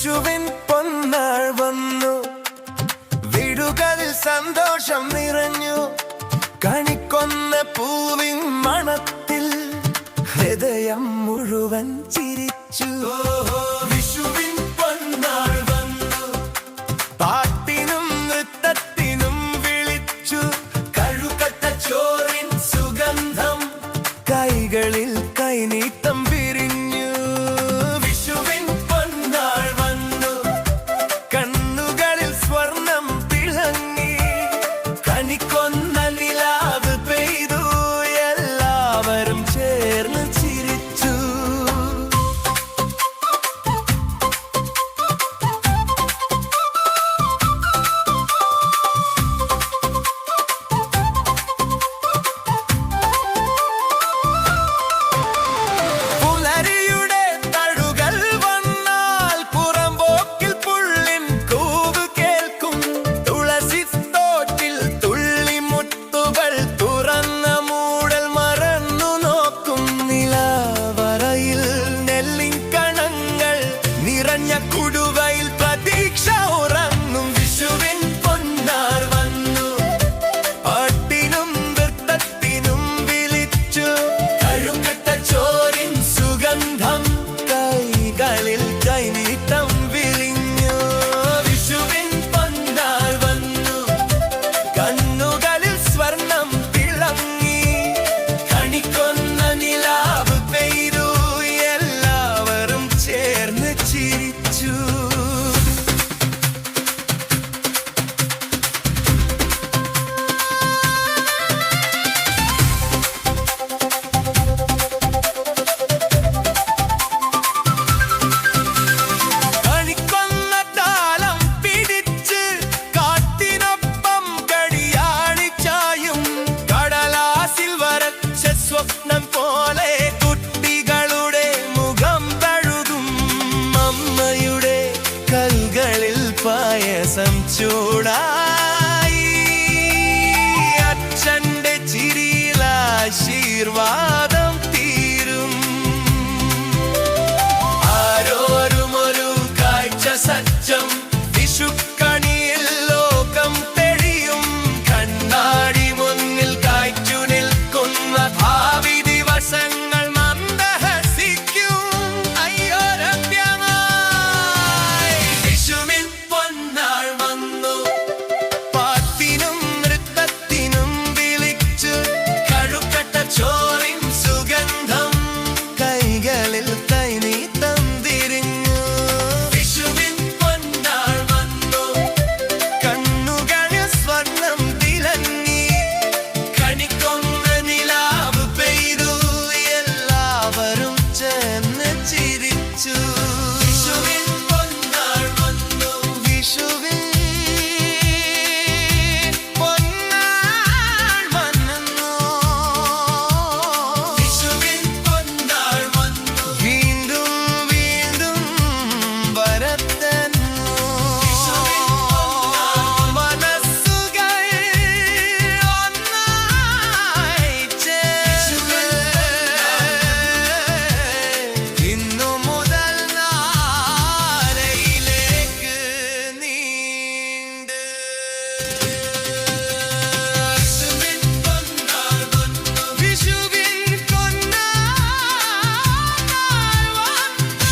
വിഷുവിൻ പൊന്നാൾ വന്നു, വീടുകളിൽ സന്തോഷം നിറഞ്ഞു. കണിക്കൊന്ന പൂവിൻ മണത്തിൽ ഹൃദയം മുഴുവൻ ചിരിച്ചു. വിഷുവിൻ പൊന്നാൾ വന്നു, പാട്ടിനും നൃത്തത്തിനും വിളിച്ചു. കഴുകട്ട ചോറിൻ സുഗന്ധം, കൈകളിൽ കൈനീട്ടം വിരിഞ്ഞു. വിഷുവിൻ പൊന്നാൾ വന്നു, കണ്ണുകളിൽ സ്വർണം തിളങ്ങി. കണിക്കൊന്ന നിലാവ് പെയ്തു, എല്ലാവരും ചേർന്ന് ചിരിച്ചു. പുലരിയുടെ തഴുകൽ വന്നാൽ പുറമ്പോക്കിൽ പുള്ളിൻ കൂവ് കേൾക്കും. തുളസിത്തോട്ടിൽ തുള്ളിമുത്തുകൾ തുറന്ന മൂടൽ മറന്നു നോക്കും. നിലാവറയിൽ നെല്ലിൻ കണങ്ങൾ നിറഞ്ഞ കുടുവയിൽ പ്രതീക്ഷ ഉറങ്ങും. വിഷുവിൻ പൊന്നാൾ വന്നു, പാട്ടിനും നൃത്തത്തിനും വിളിച്ചു. കഴുകട്ട ചോറിൻ സുഗന്ധം, കൈകളിൽ കൈനീട്ടം വിരിഞ്ഞു. വിഷുവിൻ പൊന്നാൾ വന്നു, കണ്ണുകളിൽ സ്വർണം തിളങ്ങി. കണിക്കൊന്ന നിലാവ് പെയ്തു, എല്ലാവരും ചേർന്ന് ചിരിച്ചു. കണിക്കൊന്ന താളം പിടിച്ച് കാറ്റിനൊപ്പം കടിയാണിച്ചായും. കടലാസിൽ വരച്ച സ്വപ്നം പോലെ കുട്ടികളുടെ മുഖം തഴുകും. അമ്മയുടെ കൈകളിൽ പായസം ചൂടായി. അച്ഛന്റെ ചിരിയിൽ ആശീർവാദം തീരും. ആരോരും ഒരു കാഴ്ച സജ്ജം, വിഷുക്കണിയിൽ ലോകം തെളിയും. കണ്ണാടി മുന്നിൽ കായ്ച്ചു നിൽക്കുന്ന ഭാവി ദിവസങ്ങൾ മന്ദഹസിക്കും. അയ്യോരഭ്യമായി വിഷുവിൻ പൊന്നാൾ വന്നു, പാട്ടിനും നൃത്തത്തിനും വിളിച്ചു. കഴുകട്ട ചോറിൻ സുഗന്ധം, കൈകളിൽ കൈനീട്ടം തിരിഞ്ഞു. വിഷുവിൻ പൊന്നാൾ വന്നു, കണ്ണുകളിൽ സ്വർണം തിളങ്ങി. കണിക്കൊന്ന നിലാവ് പെയ്തു, എല്ലാവരും ചേർന്ന് ചിരിച്ചു. വിഷുവിൻ പൊന്നാൾ വന്നു, വിഷുവിൻ പൊന്നാൾ വന്നു. വിഷുവിൻ പൊന്നാൾ വന്നു, വീണ്ടും വീണ്ടും വരത്തന്നു. മനസ്സുകൾ ഒന്നായി ചേർന്ന് ഇന്നു മുതൽ നാളെയിലേക്ക് നീണ്ട്. വിഷുവിൻ പൊന്നാൾ വന്നു, വിഷുവിൻ പൊന്നാൾ വന്നു.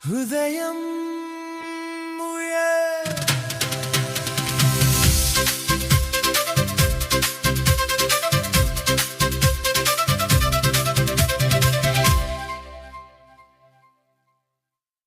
ഹൃദയം